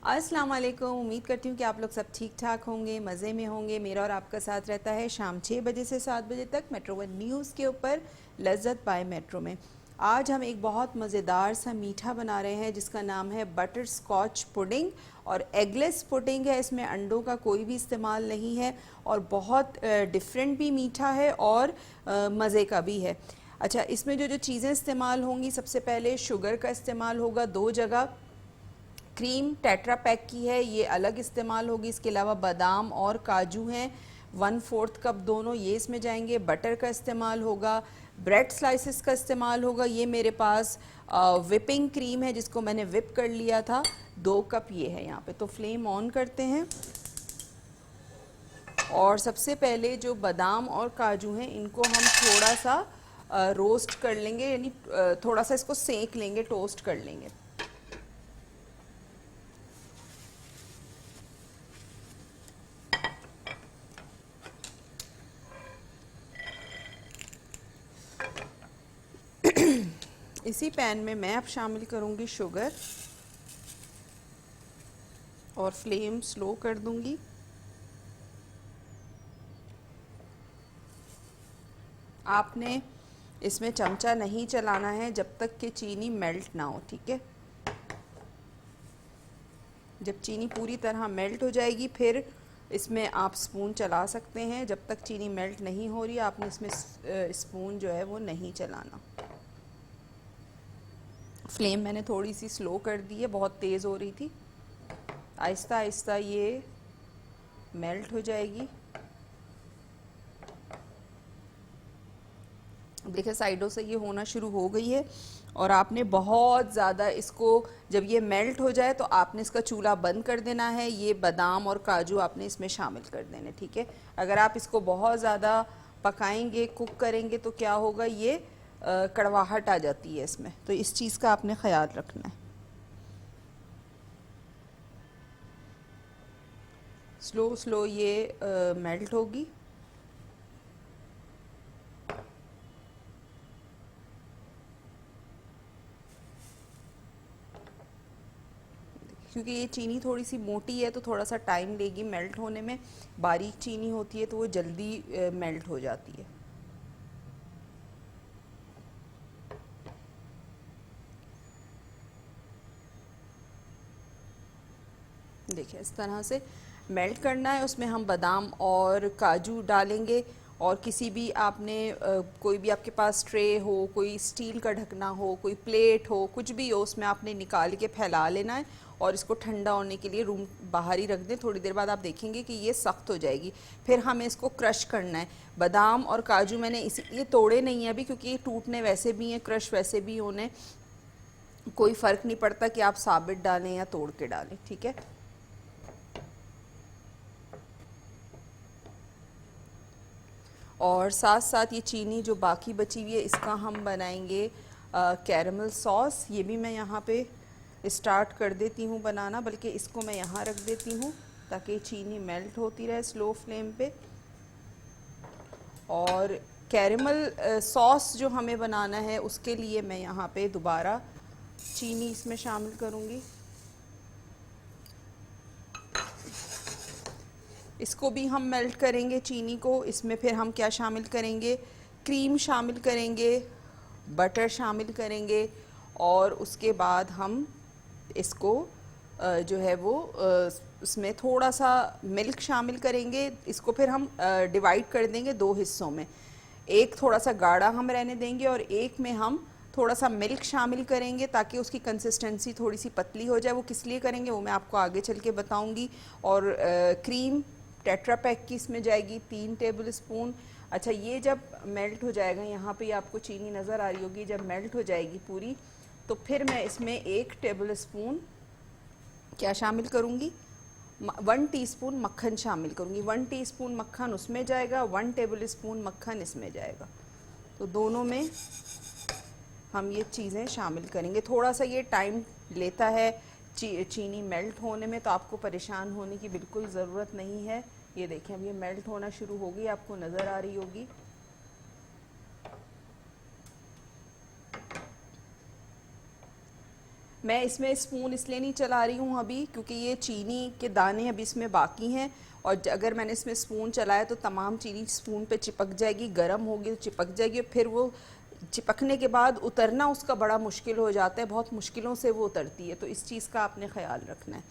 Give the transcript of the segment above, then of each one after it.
अस्सलाम वालेकुम। उम्मीद करती हूँ कि आप लोग सब ठीक ठाक होंगे, मज़े में होंगे। मेरा और आपका साथ रहता है शाम 6 बजे से 7 बजे तक मेट्रो वन न्यूज़ के ऊपर लज्जत बाय मेट्रो में। आज हम एक बहुत मज़ेदार सा मीठा बना रहे हैं जिसका नाम है बटर स्कॉच पुडिंग और एगलेस पुडिंग है। इसमें अंडों का कोई भी इस्तेमाल नहीं है और बहुत डिफरेंट भी मीठा है और मज़े का भी है। अच्छा, इसमें जो जो चीज़ें इस्तेमाल होंगी, सबसे पहले शुगर का इस्तेमाल होगा 2 जगह। क्रीम टेट्रा पैक की है, ये अलग इस्तेमाल होगी। इसके अलावा बादाम और काजू हैं 1/4 कप, दोनों ये इसमें जाएंगे। बटर का इस्तेमाल होगा, ब्रेड स्लाइसेस का इस्तेमाल होगा। ये मेरे पास विपिंग क्रीम है जिसको मैंने विप कर लिया था, 2 कप ये है यहाँ पे। तो फ्लेम ऑन करते हैं और सबसे पहले जो बादाम और काजू हैं इनको हम थोड़ा सा रोस्ट कर लेंगे, यानी थोड़ा सा इसको सेक लेंगे, टोस्ट कर लेंगे। इसी पैन में मैं अब शामिल करूंगी शुगर और फ्लेम स्लो कर दूंगी। आपने इसमें चमचा नहीं चलाना है जब तक कि चीनी मेल्ट ना हो, ठीक है। जब चीनी पूरी तरह मेल्ट हो जाएगी फिर इसमें आप स्पून चला सकते हैं। जब तक चीनी मेल्ट नहीं हो रही आपने इसमें स्पून जो है वो नहीं चलाना। फ्लेम मैंने थोड़ी सी स्लो कर दी है, बहुत तेज़ हो रही थी। आहिस्ता आहिस्ता ये मेल्ट हो जाएगी। देखिए साइडों से ये होना शुरू हो गई है और आपने बहुत ज़्यादा इसको, जब ये मेल्ट हो जाए तो आपने इसका चूल्हा बंद कर देना है। ये बादाम और काजू आपने इसमें शामिल कर देने, ठीक है। अगर आप इसको बहुत ज़्यादा पकाएंगे, कुक करेंगे तो क्या होगा, ये कड़वाहट आ जाती है इसमें, तो इस चीज़ का आपने ख्याल रखना है। स्लो स्लो ये मेल्ट होगी। क्योंकि ये चीनी थोड़ी सी मोटी है तो थोड़ा सा टाइम लेगी मेल्ट होने में। बारीक चीनी होती है तो वो जल्दी मेल्ट हो जाती है। देखिए इस तरह से मेल्ट करना है। उसमें हम बादाम और काजू डालेंगे और किसी भी आपने कोई भी आपके पास ट्रे हो, कोई स्टील का ढकना हो, कोई प्लेट हो, कुछ भी हो, उसमें आपने निकाल के फैला लेना है और इसको ठंडा होने के लिए रूम बाहर ही रख दें। थोड़ी देर बाद आप देखेंगे कि ये सख्त हो जाएगी। फिर हमें इसको क्रश करना है। बादाम और काजू मैंने इसलिए तोड़े नहीं है अभी क्योंकि ये टूटने वैसे भी हैं, क्रश वैसे भी होने, कोई फ़र्क नहीं पड़ता कि आप साबित डालें या तोड़ के डालें, ठीक है। और साथ साथ ये चीनी जो बाकी बची हुई है इसका हम बनाएंगे कैरमल सॉस। ये भी मैं यहाँ पे स्टार्ट कर देती हूँ बनाना, बल्कि इसको मैं यहाँ रख देती हूँ ताकि चीनी मेल्ट होती रहे स्लो फ्लेम पे। और कैरमल सॉस जो हमें बनाना है उसके लिए मैं यहाँ पे दोबारा चीनी इसमें शामिल करूँगी। इसको भी हम मेल्ट करेंगे चीनी को। इसमें फिर हम क्या शामिल करेंगे, क्रीम शामिल करेंगे, बटर शामिल करेंगे और उसके बाद हम इसको जो है वो उसमें थोड़ा सा मिल्क शामिल करेंगे। इसको फिर हम डिवाइड कर देंगे 2 हिस्सों में। एक थोड़ा सा गाढ़ा हम रहने देंगे और एक में हम थोड़ा सा मिल्क शामिल करेंगे ताकि उसकी कंसिस्टेंसी थोड़ी सी पतली हो जाए। वो किस लिए करेंगे वो मैं आपको आगे चल के बताऊंगी। और क्रीम टेट्रा पैक की इसमें जाएगी 3 टेबल स्पून। अच्छा, ये जब मेल्ट हो जाएगा, यहाँ पे आपको चीनी नज़र आ रही होगी, जब मेल्ट हो जाएगी पूरी तो फिर मैं इसमें 1 टेबल स्पून क्या शामिल करूँगी, 1 टीस्पून मक्खन शामिल करूँगी। 1 टीस्पून मक्खन उसमें जाएगा, 1 टेबल स्पून मक्खन इसमें जाएगा। तो दोनों में हम ये चीज़ें शामिल करेंगे। थोड़ा सा ये टाइम लेता है चीनी मेल्ट होने में, तो आपको परेशान होने की बिल्कुल ज़रूरत नहीं है। ये देखें अब ये मेल्ट होना शुरू हो गई, आपको नज़र आ रही होगी। मैं इसमें स्पून इसलिए नहीं चला रही हूँ अभी क्योंकि ये चीनी के दाने अभी इसमें बाकी हैं, और अगर मैंने इसमें स्पून चलाया तो तमाम चीनी स्पून पे चिपक जाएगी, गर्म होगी तो चिपक जाएगी, फिर वो चिपकने के बाद उतरना उसका बड़ा मुश्किल हो जाता है, बहुत मुश्किलों से वो उतरती है, तो इस चीज़ का आपने ख्याल रखना है।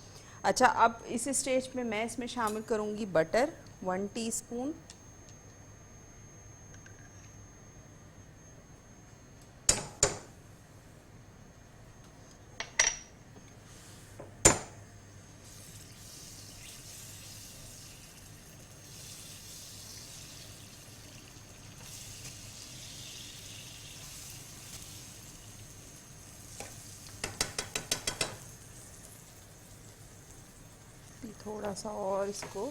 अच्छा, अब इस स्टेज पे मैं इसमें शामिल करूँगी बटर 1 टीस्पून, थोड़ा सा और इसको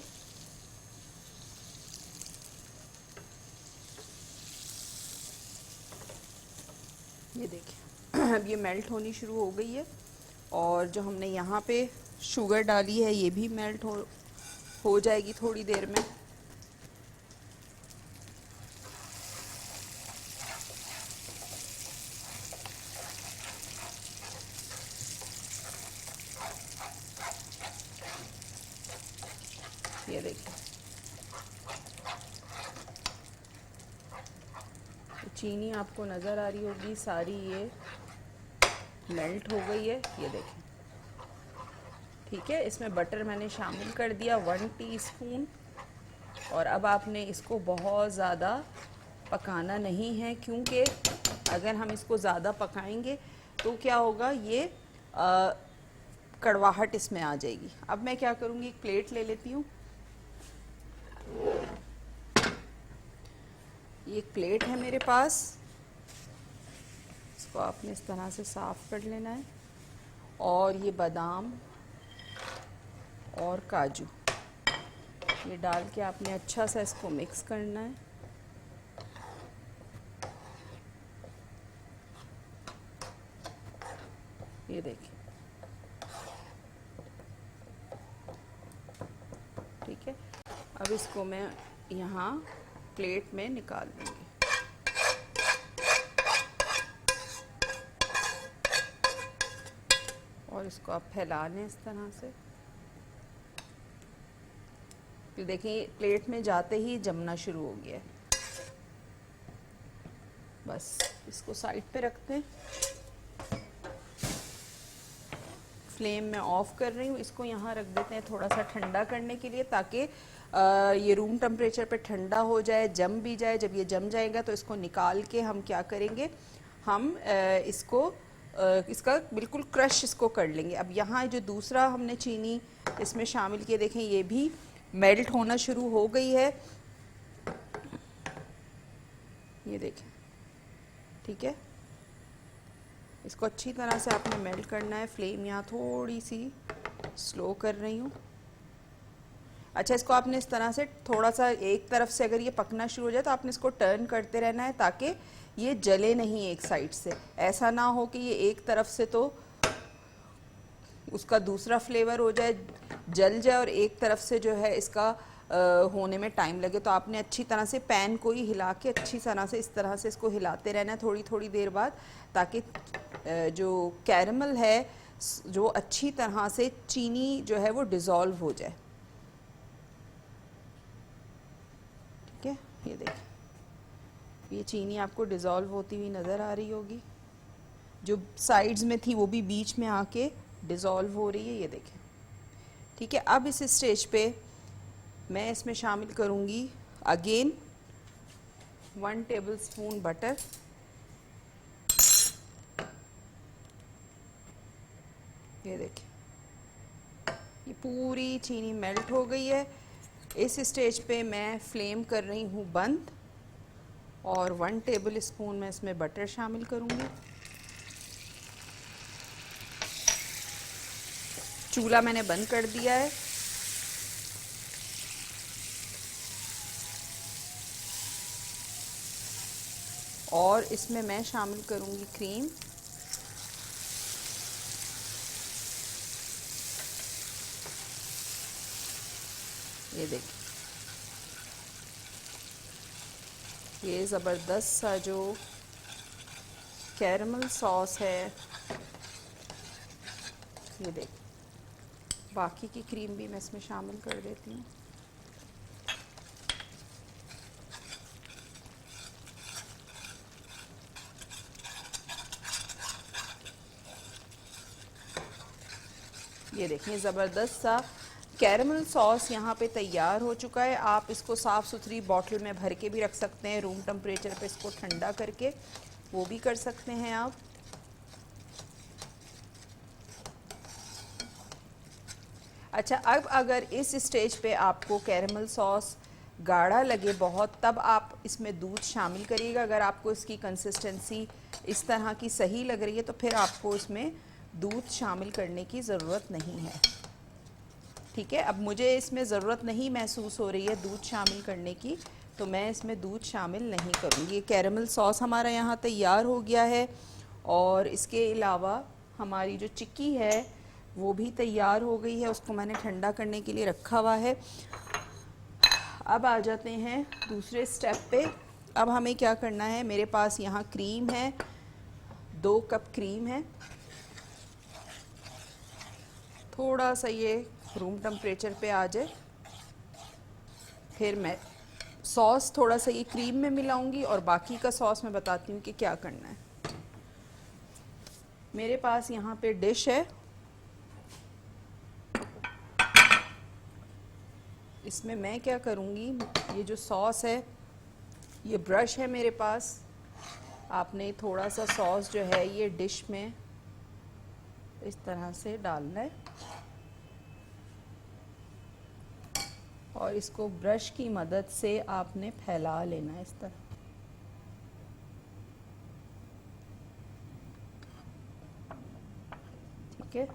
ये देखिए अब ये मेल्ट होनी शुरू हो गई है, और जो हमने यहाँ पे शुगर डाली है ये भी मेल्ट हो जाएगी थोड़ी देर में। ये देखिए चीनी आपको नज़र आ रही होगी सारी ये मेल्ट हो गई है, ये देखिए। ठीक है, इसमें बटर मैंने शामिल कर दिया 1 टीस्पून, और अब आपने इसको बहुत ज़्यादा पकाना नहीं है, क्योंकि अगर हम इसको ज़्यादा पकाएंगे तो क्या होगा, ये कड़वाहट इसमें आ जाएगी। अब मैं क्या करूँगी, एक प्लेट ले लेती हूँ। ये एक प्लेट है मेरे पास, इसको आपने इस तरह से साफ़ कर लेना है, और ये बादाम और काजू ये डाल के आपने अच्छा सा इसको मिक्स करना है। ये देखिए, ठीक है। अब इसको मैं यहाँ प्लेट में निकाल लूँगी। और इसको आप फैला लें इस तरह से। फिर देखिए प्लेट में जाते ही जमना शुरू हो गया है। बस इसको साइड पे रखते हैं। फ्लेम में ऑफ कर रही हूँ, इसको यहाँ रख देते हैं थोड़ा सा ठंडा करने के लिए, ताकि ये रूम टेम्परेचर पे ठंडा हो जाए, जम भी जाए। जब ये जम जाएगा तो इसको निकाल के हम क्या करेंगे, हम इसका बिल्कुल क्रश इसको कर लेंगे। अब यहाँ जो दूसरा हमने चीनी इसमें शामिल किया, देखें ये भी मेल्ट होना शुरू हो गई है, ये देखें। ठीक है, इसको अच्छी तरह से आपने मेल्ट करना है। फ्लेम यहाँ थोड़ी सी स्लो कर रही हूँ। अच्छा, इसको आपने इस तरह से थोड़ा सा एक तरफ से अगर ये पकना शुरू हो जाए तो आपने इसको टर्न करते रहना है, ताकि ये जले नहीं एक साइड से। ऐसा ना हो कि ये एक तरफ से तो उसका दूसरा फ्लेवर हो जाए, जल जाए, और एक तरफ से जो है इसका होने में टाइम लगे। तो आपने अच्छी तरह से पैन को ही हिला के अच्छी तरह से इस तरह से इसको हिलाते रहना है थोड़ी थोड़ी देर बाद, ताकि जो कैरमल है जो अच्छी तरह से चीनी जो है वो डिज़ोल्व हो जाए। ठीक है, ये देखिए ये चीनी आपको डिज़ोल्व होती हुई नज़र आ रही होगी, जो साइड्स में थी वो भी बीच में आके डिज़ोल्व हो रही है, ये देखें। ठीक है, अब इस स्टेज पे मैं इसमें शामिल करूँगी अगेन 1 टेबलस्पून बटर, ये देखिए ये पूरी चीनी मेल्ट हो गई है। इस स्टेज पे मैं फ्लेम कर रही हूँ बंद, और 1 टेबलस्पून मैं इसमें बटर शामिल करूँगी। चूल्हा मैंने बंद कर दिया है। और इसमें मैं शामिल करूँगी क्रीम। ये देखिए ये ज़बरदस्त सा जो कैरमल सॉस है ये देख, बाकी की क्रीम भी मैं इसमें शामिल कर देती हूँ। ये देखिए ज़बरदस्त सा कैरमल सॉस यहाँ पे तैयार हो चुका है। आप इसको साफ़ सुथरी बॉटल में भर के भी रख सकते हैं, रूम टेम्परेचर पे इसको ठंडा करके वो भी कर सकते हैं आप। अच्छा, अब अगर इस स्टेज पे आपको कैरमल सॉस गाढ़ा लगे बहुत, तब आप इसमें दूध शामिल करिएगा। अगर आपको इसकी कंसिस्टेंसी इस तरह की सही लग रही है तो फिर आपको इसमें दूध शामिल करने की ज़रूरत नहीं है। ठीक है, अब मुझे इसमें ज़रूरत नहीं महसूस हो रही है दूध शामिल करने की, तो मैं इसमें दूध शामिल नहीं करूँगी। ये कैरमल सॉस हमारा यहाँ तैयार हो गया है और इसके अलावा हमारी जो चिक्की है वो भी तैयार हो गई है, उसको मैंने ठंडा करने के लिए रखा हुआ है। अब आ जाते हैं दूसरे स्टेप पे। अब हमें क्या करना है, मेरे पास यहाँ क्रीम है, 2 कप क्रीम है। थोड़ा सा ये रूम टेम्परेचर पे आ जाए, फिर मैं सॉस थोड़ा सा ये क्रीम में मिलाऊंगी और बाकी का सॉस मैं बताती हूँ कि क्या करना है। मेरे पास यहाँ पे डिश है, इसमें मैं क्या करूँगी, ये जो सॉस है, ये ब्रश है मेरे पास, आपने थोड़ा सा सॉस जो है ये डिश में इस तरह से डालना है और इसको ब्रश की मदद से आपने फैला लेना है इस तरह। ठीक है,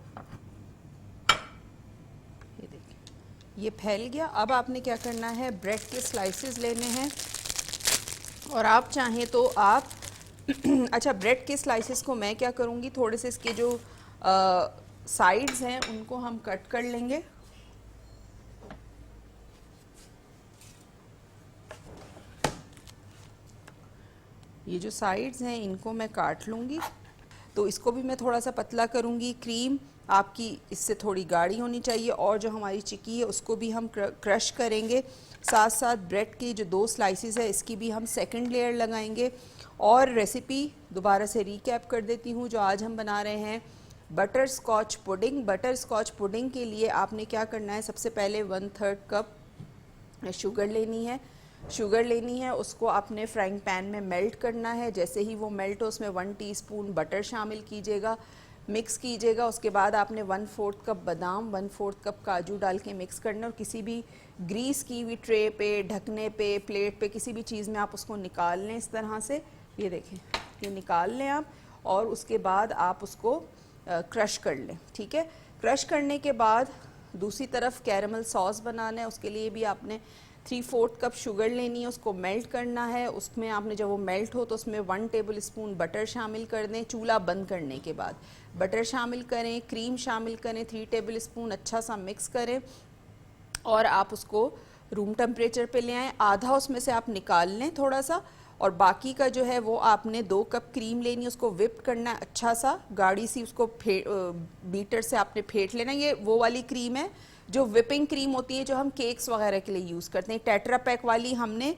ये देखिए ये फैल गया। अब आपने क्या करना है, ब्रेड के स्लाइसेस लेने हैं और आप चाहें तो आप अच्छा, ब्रेड के स्लाइसेस को मैं क्या करूँगी, थोड़े से इसके जो साइड्स हैं उनको हम कट कर लेंगे। ये जो साइड्स हैं इनको मैं काट लूँगी। तो इसको भी मैं थोड़ा सा पतला करूँगी। क्रीम आपकी इससे थोड़ी गाढ़ी होनी चाहिए और जो हमारी चिक्की है उसको भी हम क्रश करेंगे। साथ साथ ब्रेड की जो 2 स्लाइसेस है इसकी भी हम सेकंड लेयर लगाएंगे। और रेसिपी दोबारा से रिकैप कर देती हूँ, जो आज हम बना रहे हैं butterscotch pudding. Butterscotch pudding के लिए आपने क्या करना है, सबसे पहले 1/3 कप शुगर लेनी है। शुगर लेनी है, उसको आपने फ्राइंग पैन में मेल्ट करना है। जैसे ही वो मेल्ट हो उसमें 1 टीस्पून बटर शामिल कीजिएगा, मिक्स कीजिएगा। उसके बाद आपने 1/4 कप बादाम, 1/4 कप काजू डाल के मिक्स करना और किसी भी ग्रीस की हुई ट्रे पे, ढकने पे, प्लेट पे, किसी भी चीज़ में आप उसको निकाल लें इस तरह से। ये देखें, ये निकाल लें आप और उसके बाद आप उसको क्रश कर लें। ठीक है, क्रश करने के बाद दूसरी तरफ कैरमल सॉस बनाना है। उसके लिए भी आपने 3/4 कप शुगर लेनी है, उसको मेल्ट करना है। उसमें आपने जब वो मेल्ट हो तो उसमें 1 टेबल स्पून बटर शामिल कर दें। चूल्हा बंद करने के बाद बटर शामिल करें, क्रीम शामिल करें 3 टेबल स्पून, अच्छा सा मिक्स करें और आप उसको रूम टेम्परेचर पे ले आएँ। आधा उसमें से आप निकाल लें थोड़ा सा और बाकी का जो है वो आपने 2 कप क्रीम लेनी है, उसको विप करना है अच्छा सा, गाढ़ी सी उसको बीटर से आपने फेंट लेना। ये वो वाली क्रीम है जो विपिंग क्रीम होती है जो हम केक्स वगैरह के लिए यूज़ करते हैं। टेट्रा पैक वाली हमने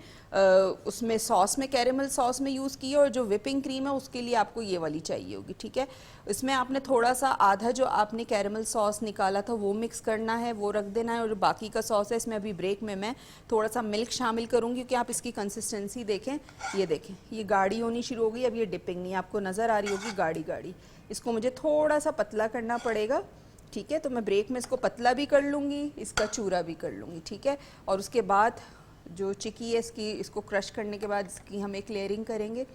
उसमें सॉस में, कैरेमल सॉस में यूज़ की है और जो विपिंग क्रीम है उसके लिए आपको ये वाली चाहिए होगी। ठीक है, इसमें आपने थोड़ा सा आधा जो आपने कैरेमल सॉस निकाला था वो मिक्स करना है, वो रख देना है। और जो बाकी का सॉस है इसमें अभी ब्रेक में मैं थोड़ा सा मिल्क शामिल करूँगी क्योंकि आप इसकी कंसिस्टेंसी देखें, ये देखें ये गाढ़ी होनी शुरू हो गई। अब ये डिपिंग नहीं, आपको नज़र आ रही होगी गाढ़ी गाढ़ी, इसको मुझे थोड़ा सा पतला करना पड़ेगा। ठीक है, तो मैं ब्रेक में इसको पतला भी कर लूँगी, इसका चूरा भी कर लूँगी। ठीक है, और उसके बाद जो चिक्की है इसको क्रश करने के बाद इसकी हम एक लेयरिंग करेंगे।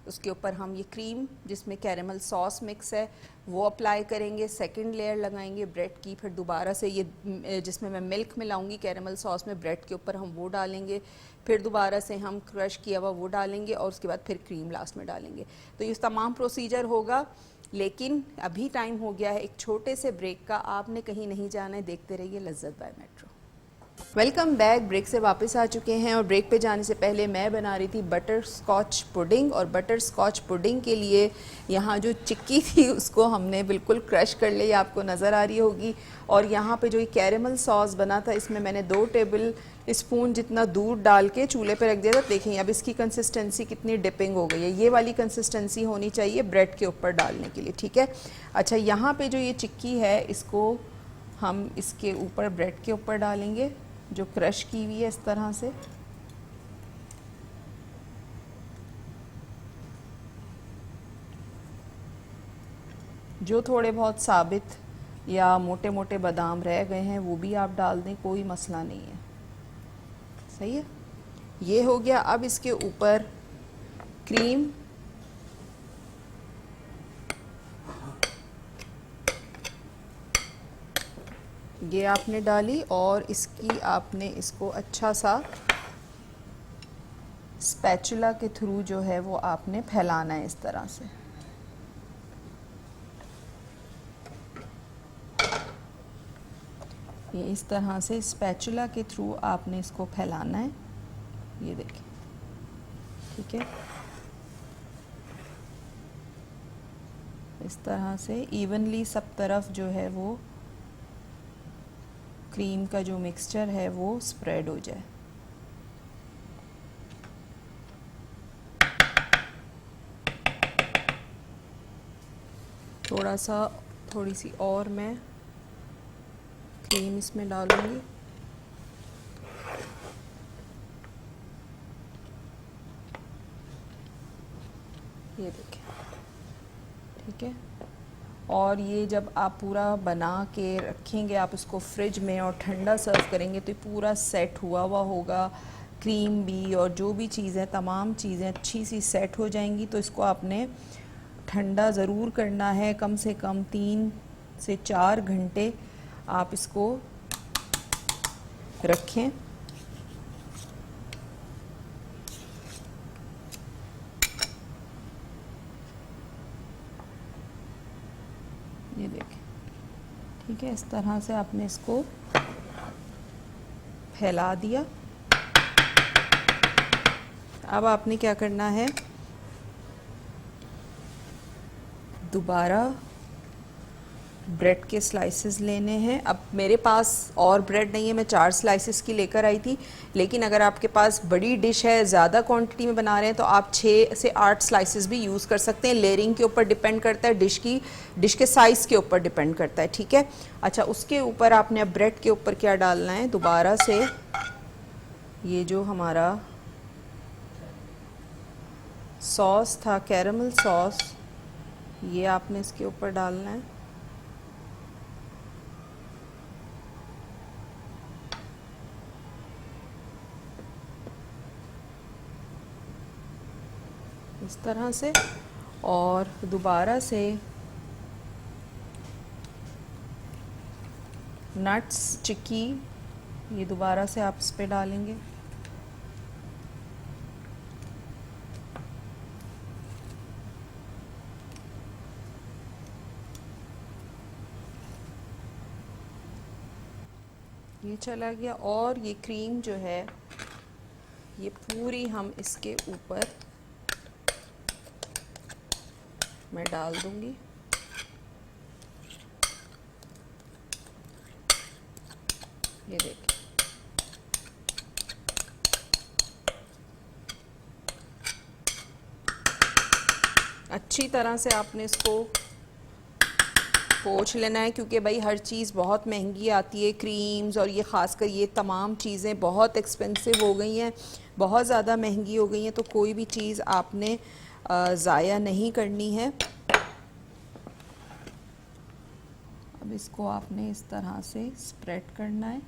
उसके ऊपर हम ये क्रीम जिसमें कैरेमल सॉस मिक्स है वो अप्लाई करेंगे, सेकंड लेयर लगाएंगे ब्रेड की, फिर दोबारा से ये जिसमें मैं मिल्क मिलाऊंगी कैरेमल सॉस में, ब्रेड के ऊपर हम वो डालेंगे, फिर दोबारा से हम क्रश किया हुआ वो डालेंगे और उसके बाद फिर क्रीम लास्ट में डालेंगे। तो ये तमाम प्रोसीजर होगा। लेकिन अभी टाइम हो गया है एक छोटे से ब्रेक का, आपने कहीं नहीं जाना है, देखते रहिए लज्जत by Metro. Welcome back. Break से वापस आ चुके हैं और ब्रेक पे जाने से पहले मैं बना रही थी बटर स्कॉच पुडिंग। और बटर स्कॉच पुडिंग के लिए यहाँ जो चिक्की थी उसको हमने बिल्कुल क्रश कर ली, आपको नज़र आ रही होगी। और यहाँ पे जो ये कैरेमल सॉस बना था इसमें मैंने 2 टेबल स्पून जितना दूध डाल के चूल्हे पे रख दिया था। देखें अब इसकी कंसिस्टेंसी कितनी डिपिंग हो गई है। ये वाली कंसिस्टेंसी होनी चाहिए ब्रेड के ऊपर डालने के लिए, ठीक है। अच्छा, यहाँ पे जो ये चिक्की है इसको हम इसके ऊपर ब्रेड के ऊपर डालेंगे जो क्रश की हुई है इस तरह से। जो थोड़े बहुत साबित या मोटे मोटे बादाम रह गए हैं वो भी आप डाल दें, कोई मसला नहीं है। सही है, ये हो गया। अब इसके ऊपर क्रीम, ये आपने डाली और इसकी आपने इसको अच्छा सा स्पैचुला के थ्रू जो है वो आपने फैलाना है इस तरह से। ये इस तरह से स्पैचुला के थ्रू आपने इसको फैलाना है। ये देखिए, ठीक है। इस तरह से इवनली सब तरफ जो है वो क्रीम का जो मिक्सचर है वो स्प्रेड हो जाए। थोड़ी सी और मैं क्रीम इसमें डालूंगी। ये देखें, ठीक है। और ये जब आप पूरा बना के रखेंगे, आप इसको फ्रिज में और ठंडा सर्व करेंगे तो ये पूरा सेट हुआ हुआ होगा। क्रीम भी और जो भी चीज़ें, तमाम चीज़ें अच्छी सी सेट हो जाएंगी। तो इसको आपने ठंडा ज़रूर करना है, कम से कम 3 से 4 घंटे आप इसको रखें। ये देखें, ठीक है। इस तरह से आपने इसको फैला दिया। अब आपने क्या करना है, दोबारा ब्रेड के स्लाइसेस लेने हैं। अब मेरे पास और ब्रेड नहीं है, मैं 4 स्लाइसेस की लेकर आई थी। लेकिन अगर आपके पास बड़ी डिश है, ज़्यादा क्वांटिटी में बना रहे हैं, तो आप 6 से 8 स्लाइसेस भी यूज़ कर सकते हैं। लेयरिंग के ऊपर डिपेंड करता है, डिश के साइज़ के ऊपर डिपेंड करता है, ठीक है। अच्छा, उसके ऊपर आपने अब ब्रेड के ऊपर क्या डालना है, दोबारा से ये जो हमारा सॉस था, कैरेमल सॉस, ये आपने इसके ऊपर डालना है। इस तरह से। और दोबारा से नट्स, चिक्की, ये दोबारा से आप इस पे डालेंगे। ये चला गया। और ये क्रीम जो है ये पूरी हम इसके ऊपर मैं डाल दूंगी। ये देखिए, अच्छी तरह से आपने इसको पोंछ लेना है, क्योंकि भाई हर चीज़ बहुत महंगी आती है। क्रीम्स और ये ख़ासकर ये तमाम चीज़ें बहुत एक्सपेंसिव हो गई हैं, बहुत ज़्यादा महंगी हो गई हैं। तो कोई भी चीज़ आपने ज़ाया नहीं करनी है। अब इसको आपने इस तरह से स्प्रेड करना है।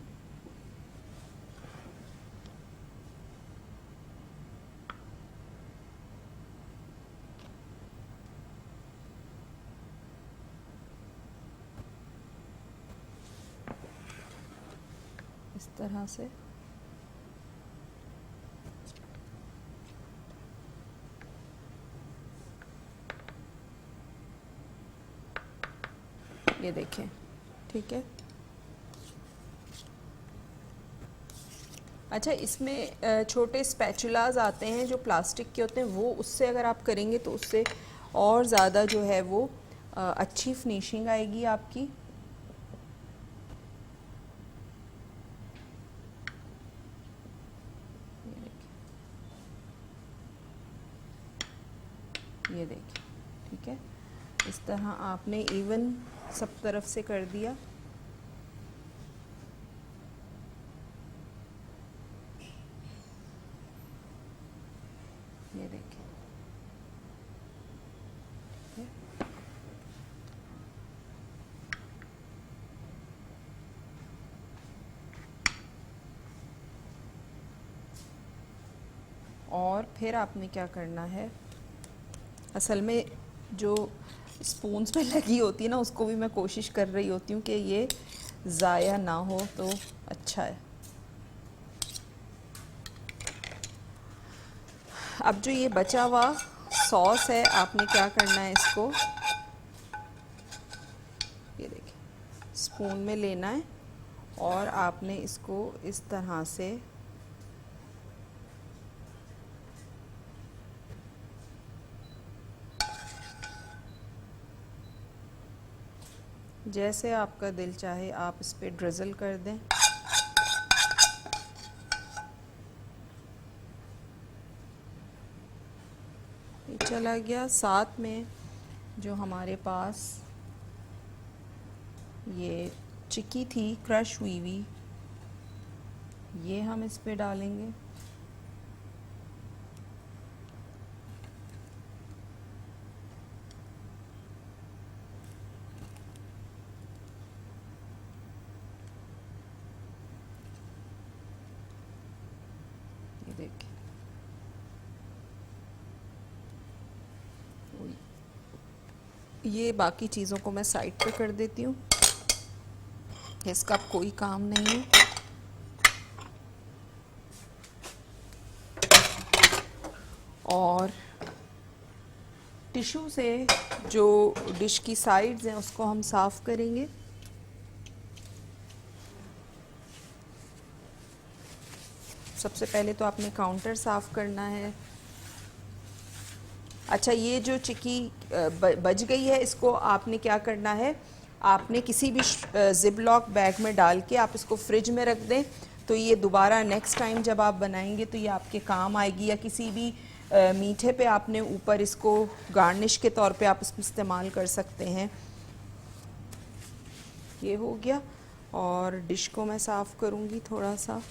इस तरह से ये देखें, ठीक है। अच्छा, इसमें छोटे स्पैचुलाज आते हैं जो प्लास्टिक के होते हैं, वो उससे अगर आप करेंगे तो उससे और ज़्यादा जो है वो अच्छी फिनिशिंग आएगी आपकी। ये देखिए, ठीक है, इस तरह आपने इवन सब तरफ से कर दिया। ये देखिए, ठीक है। और फिर आपने क्या करना है, असल में जो स्पून्स पे लगी होती है ना, उसको भी मैं कोशिश कर रही होती हूँ कि ये ज़ाया ना हो तो अच्छा है। अब जो ये बचा हुआ सॉस है, आपने क्या करना है, इसको ये देखिए स्पून में लेना है और आपने इसको इस तरह से जैसे आपका दिल चाहे आप इस पर ड्रिज़ल कर दें। ये चला गया। साथ में जो हमारे पास ये चिक्की थी क्रश हुई हुई, ये हम इस पे डालेंगे। ये देखिए, ये बाकी चीज़ों को मैं साइड पे कर देती हूँ, इसका अब कोई काम नहीं है। और टिश्यू से जो डिश की साइड्स हैं उसको हम साफ़ करेंगे। सबसे पहले तो आपने काउंटर साफ़ करना है। अच्छा, ये जो चिक्की बच गई है, इसको आपने क्या करना है, आपने किसी भी ज़िप-लॉक बैग में डाल के आप इसको फ्रिज में रख दें, तो ये दोबारा नेक्स्ट टाइम जब आप बनाएंगे तो ये आपके काम आएगी। या किसी भी मीठे पे आपने ऊपर इसको गार्निश के तौर पे आप इसको इस्तेमाल कर सकते हैं। ये हो गया। और डिश को मैं साफ़ करूँगी थोड़ा सा।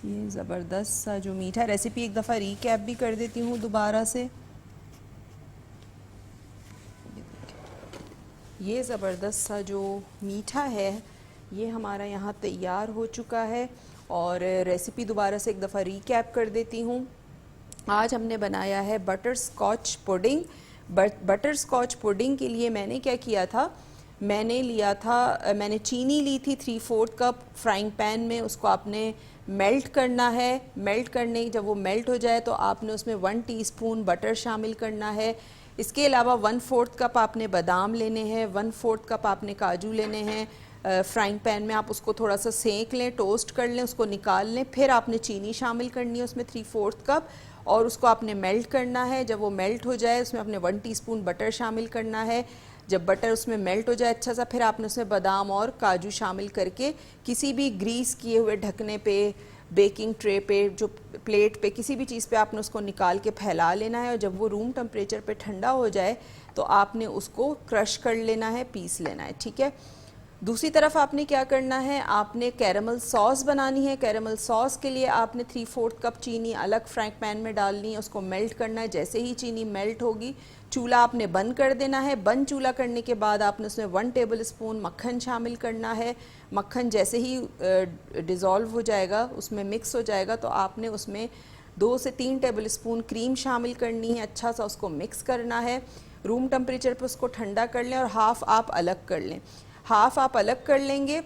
ये ज़बरदस्त सा जो मीठा, रेसिपी एक दफ़ा रीकैप भी कर देती हूँ दोबारा से। ये ज़बरदस्त सा जो मीठा है ये हमारा यहाँ तैयार हो चुका है। और रेसिपी दोबारा से एक दफ़ा रीकैप कर देती हूँ। आज हमने बनाया है butterscotch pudding. Butterscotch pudding के लिए मैंने क्या किया था, मैंने चीनी ली थी 3/4 कप फ्राइंग पैन में। उसको आपने मेल्ट करना है। मेल्ट करने जब वो मेल्ट हो जाए तो आपने उसमें 1 टीस्पून बटर शामिल करना है। इसके अलावा 1/4 कप आपने बादाम लेने हैं, 1/4 कप आपने काजू लेने हैं। फ्राइंग पैन में आप उसको थोड़ा सा सेक लें, टोस्ट कर लें, उसको निकाल लें। फिर आपने चीनी शामिल करनी है उसमें 3/4 कप, और उसको आपने मेल्ट करना है। जब वो मेल्ट हो जाए उसमें आपने 1 टीस्पून बटर शामिल करना है। जब बटर उसमें मेल्ट हो जाए अच्छा सा, फिर आपने उसमें बादाम और काजू शामिल करके किसी भी ग्रीस किए हुए ढकने पे, बेकिंग ट्रे पे, जो प्लेट पे, किसी भी चीज़ पे आपने उसको निकाल के फैला लेना है। और जब वो रूम टेम्परेचर पे ठंडा हो जाए तो आपने उसको क्रश कर लेना है, पीस लेना है, ठीक है। दूसरी तरफ आपने क्या करना है, आपने कैरेमल सॉस बनानी है। कैरेमल सॉस के लिए आपने 3/4 कप चीनी अलग फ्राइंग पैन में डालनी है, उसको मेल्ट करना है। जैसे ही चीनी मेल्ट होगी चूल्हा आपने बंद कर देना है। बंद चूल्हा करने के बाद आपने उसमें 1 टेबल स्पून मक्खन शामिल करना है। मक्खन जैसे ही डिज़ोल्व हो जाएगा, उसमें मिक्स हो जाएगा, तो आपने उसमें 2 से 3 टेबल स्पून क्रीम शामिल करनी है। अच्छा सा उसको मिक्स करना है। रूम टेम्परेचर पर उसको ठंडा कर लें और हाफ़ आप अलग कर लें। हाफ़ आप अलग कर लेंगे।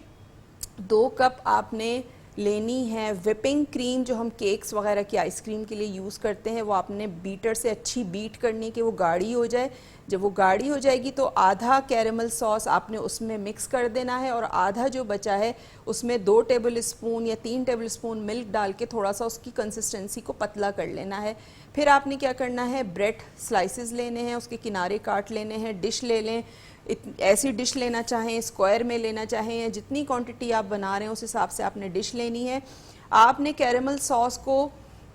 2 कप आपने लेनी है। विपिंग क्रीम जो हम केक्स वगैरह की आइसक्रीम के लिए यूज़ करते हैं वो आपने बीटर से अच्छी बीट करनी कि वो गाढ़ी हो जाए। जब वो गाढ़ी हो जाएगी तो आधा कैरेमल सॉस आपने उसमें मिक्स कर देना है और आधा जो बचा है उसमें 2 टेबल स्पून या 3 टेबल स्पून मिल्क डाल के थोड़ा सा उसकी कंसिस्टेंसी को पतला कर लेना है। फिर आपने क्या करना है, ब्रेड स्लाइसेस लेने हैं, उसके किनारे काट लेने हैं, डिश ले लें, ऐसी डिश लेना चाहें, स्क्वायर में लेना चाहें, या जितनी क्वांटिटी आप बना रहे हैं उस हिसाब से आपने डिश लेनी है। आपने कैरेमल सॉस को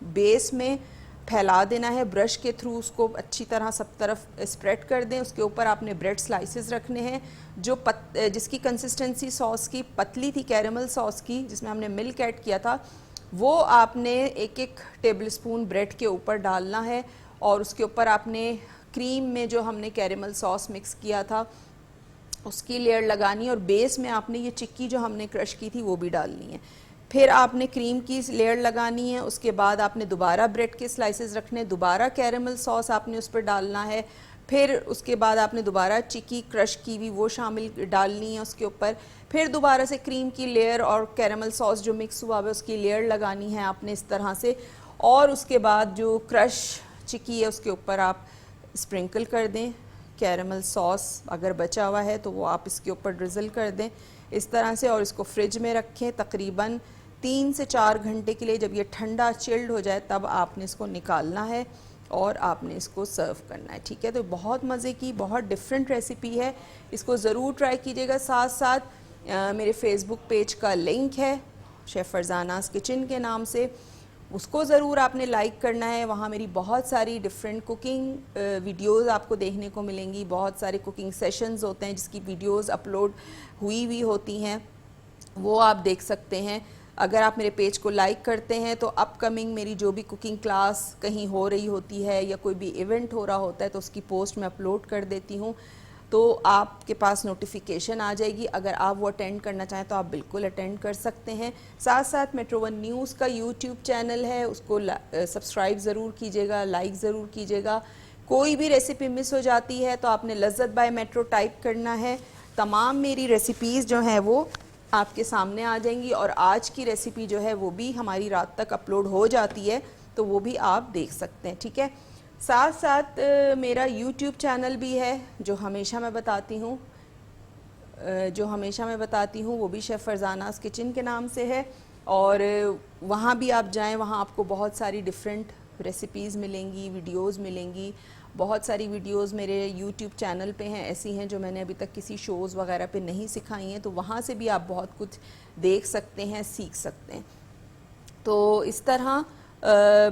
बेस में फैला देना है, ब्रश के थ्रू उसको अच्छी तरह सब तरफ स्प्रेड कर दें। उसके ऊपर आपने ब्रेड स्लाइसेस रखने हैं जो जिसकी कंसिस्टेंसी सॉस की पतली थी, कैरेमल सॉस की जिसमें हमने मिल्क ऐड किया था, वो आपने एक एक टेबल स्पून ब्रेड के ऊपर डालना है और उसके ऊपर आपने क्रीम में जो हमने कैरेमल सॉस मिक्स किया था उसकी लेयर लगानी और बेस में आपने ये चिक्की जो हमने क्रश की थी वो भी डालनी है। फिर आपने क्रीम की लेयर लगानी है, उसके बाद आपने दोबारा ब्रेड के स्लाइसेस रखने, दोबारा कैरेमल सॉस आपने उस पर डालना है, फिर उसके बाद आपने दोबारा चिक्की क्रश की हुई वो शामिल डालनी है उसके ऊपर, फिर दोबारा से क्रीम की लेयर और कैरेमल सॉस जो मिक्स हुआ है उसकी लेयर लगानी है आपने इस तरह से, और उसके बाद जो क्रश चिक्की है उसके ऊपर आप स्प्रिंकल कर दें कैरेमल सॉस, अगर बचा हुआ है तो वो आप इसके ऊपर ड्रिज़ल कर दें इस तरह से, और इसको फ्रिज में रखें तकरीबन 3 से 4 घंटे के लिए। जब ये ठंडा चिल्ड हो जाए तब आपने इसको निकालना है और आपने इसको सर्व करना है। ठीक है, तो बहुत मज़े की, बहुत डिफरेंट रेसिपी है, इसको ज़रूर ट्राई कीजिएगा। साथ साथ मेरे फेसबुक पेज का लिंक है शेफ़ फरजानाज़ किचन के नाम से, उसको ज़रूर आपने लाइक करना है। वहाँ मेरी बहुत सारी डिफरेंट कुकिंग वीडियोस आपको देखने को मिलेंगी, बहुत सारे कुकिंग सेशंस होते हैं जिसकी वीडियोस अपलोड हुई होती हैं, वो आप देख सकते हैं। अगर आप मेरे पेज को लाइक करते हैं तो अपकमिंग मेरी जो भी कुकिंग क्लास कहीं हो रही होती है या कोई भी इवेंट हो रहा होता है तो उसकी पोस्ट मैं अपलोड कर देती हूँ, तो आपके पास नोटिफिकेशन आ जाएगी। अगर आप वो अटेंड करना चाहें तो आप बिल्कुल अटेंड कर सकते हैं। साथ साथ मेट्रो वन न्यूज़ का यूट्यूब चैनल है, उसको सब्सक्राइब ज़रूर कीजिएगा, लाइक ज़रूर कीजिएगा। कोई भी रेसिपी मिस हो जाती है तो आपने लज़्ज़त बाय मेट्रो टाइप करना है, तमाम मेरी रेसिपीज़ जो हैं वो आपके सामने आ जाएंगी, और आज की रेसिपी जो है वो भी हमारी रात तक अपलोड हो जाती है तो वो भी आप देख सकते हैं। ठीक है, साथ साथ मेरा YouTube चैनल भी है जो हमेशा मैं बताती हूँ, वो भी शेफ़ फरजानाज़ किचन के नाम से है, और वहाँ भी आप जाएं, वहाँ आपको बहुत सारी डिफरेंट रेसिपीज़ मिलेंगी, वीडियोस मिलेंगी। बहुत सारी वीडियोस मेरे YouTube चैनल पे हैं, ऐसी हैं जो मैंने अभी तक किसी शोज़ वगैरह पे नहीं सिखाई हैं, तो वहाँ से भी आप बहुत कुछ देख सकते हैं, सीख सकते हैं। तो इस तरह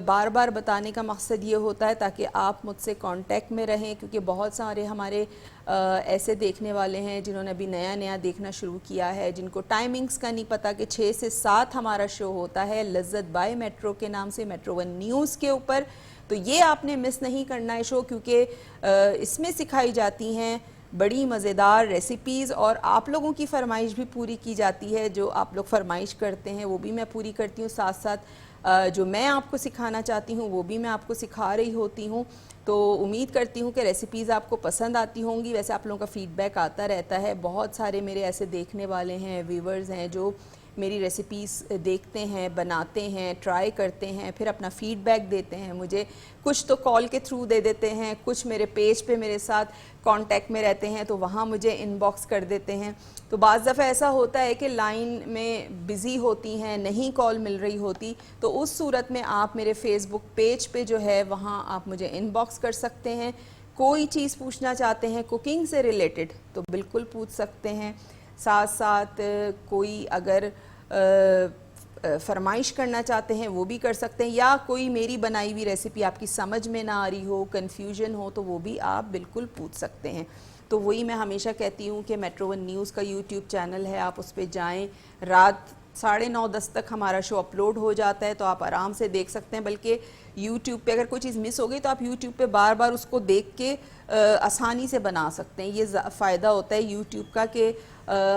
बार बार बताने का मकसद ये होता है ताकि आप मुझसे कांटेक्ट में रहें, क्योंकि बहुत सारे हमारे ऐसे देखने वाले हैं जिन्होंने अभी नया नया देखना शुरू किया है, जिनको टाइमिंग्स का नहीं पता कि 6 से 7 हमारा शो होता है लज़्ज़त बाय मेट्रो के नाम से, मेट्रो वन न्यूज़ के ऊपर। तो ये आपने मिस नहीं करना है शो, क्योंकि इसमें सिखाई जाती हैं बड़ी मज़ेदार रेसिपीज़, और आप लोगों की फरमाइश भी पूरी की जाती है। जो आप लोग फरमाइश करते हैं वो भी मैं पूरी करती हूँ, साथ साथ जो मैं आपको सिखाना चाहती हूँ वो भी मैं आपको सिखा रही होती हूँ। तो उम्मीद करती हूँ कि रेसिपीज़ आपको पसंद आती होंगी। वैसे आप लोगों का फ़ीडबैक आता रहता है, बहुत सारे मेरे ऐसे देखने वाले हैं, व्यूवर्स हैं जो मेरी रेसिपीज़ देखते हैं, बनाते हैं, ट्राई करते हैं, फिर अपना फ़ीडबैक देते हैं मुझे। कुछ तो कॉल के थ्रू दे देते हैं, कुछ मेरे पेज पे मेरे साथ कांटेक्ट में रहते हैं तो वहाँ मुझे इनबॉक्स कर देते हैं। तो बाज़ दफ़ा ऐसा होता है कि लाइन में बिज़ी होती हैं, नहीं कॉल मिल रही होती, तो उस सूरत में आप मेरे फेसबुक पेज पे जो है वहाँ आप मुझे इनबॉक्स कर सकते हैं। कोई चीज़ पूछना चाहते हैं कुकिंग से रिलेटेड तो बिल्कुल पूछ सकते हैं। साथ साथ कोई अगर फरमाइश करना चाहते हैं वो भी कर सकते हैं, या कोई मेरी बनाई हुई रेसिपी आपकी समझ में ना आ रही हो, कन्फ्यूजन हो, तो वो भी आप बिल्कुल पूछ सकते हैं। तो वही मैं हमेशा कहती हूँ कि मेट्रो वन न्यूज़ का यूट्यूब चैनल है, आप उस पर जाएँ, रात 9:30-10 तक हमारा शो अपलोड हो जाता है, तो आप आराम से देख सकते हैं। बल्कि यूट्यूब पे अगर कोई चीज़ मिस हो गई तो आप यूट्यूब पे बार बार उसको देख के आसानी से बना सकते हैं। ये फ़ायदा होता है यूट्यूब का कि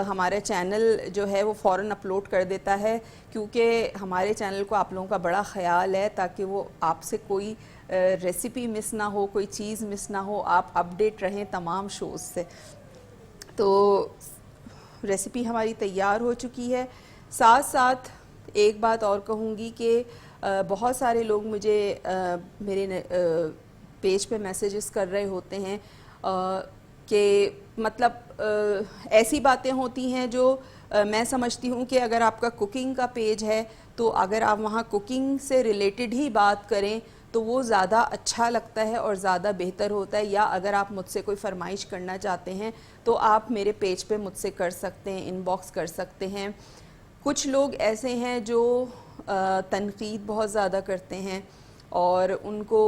हमारा चैनल जो है वो फ़ौरन अपलोड कर देता है, क्योंकि हमारे चैनल को आप लोगों का बड़ा ख्याल है ताकि वो आपसे कोई रेसिपी मिस ना हो, कोई चीज़ मिस ना हो, आप अपडेट रहें तमाम शोज़ से। तो रेसिपी हमारी तैयार हो चुकी है। साथ साथ एक बात और कहूँगी कि बहुत सारे लोग मुझे मेरे पेज पे मैसेजेस कर रहे होते हैं कि मतलब ऐसी बातें होती हैं जो मैं समझती हूँ कि अगर आपका कुकिंग का पेज है तो अगर आप वहाँ कुकिंग से रिलेटेड ही बात करें तो वो ज़्यादा अच्छा लगता है और ज़्यादा बेहतर होता है। या अगर आप मुझसे कोई फरमाइश करना चाहते हैं तो आप मेरे पेज पे मुझसे कर सकते हैं, इनबॉक्स कर सकते हैं। कुछ लोग ऐसे हैं जो तनकीद बहुत ज़्यादा करते हैं और उनको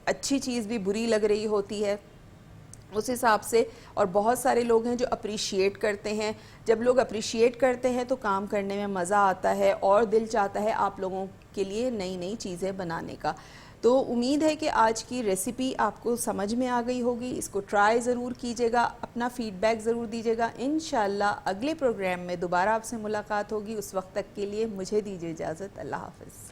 अच्छी चीज़ भी बुरी लग रही होती है उस हिसाब से, और बहुत सारे लोग हैं जो अप्रिशिएट करते हैं। जब लोग अप्रिशिएट करते हैं तो काम करने में मज़ा आता है और दिल चाहता है आप लोगों के लिए नई नई चीज़ें बनाने का। तो उम्मीद है कि आज की रेसिपी आपको समझ में आ गई होगी। इसको ट्राई ज़रूर कीजिएगा, अपना फ़ीडबैक ज़रूर दीजिएगा। इंशाल्लाह अगले प्रोग्राम में दोबारा आपसे मुलाकात होगी। उस वक्त तक के लिए मुझे दीजिए इजाज़त। अल्लाह हाफ़िज़।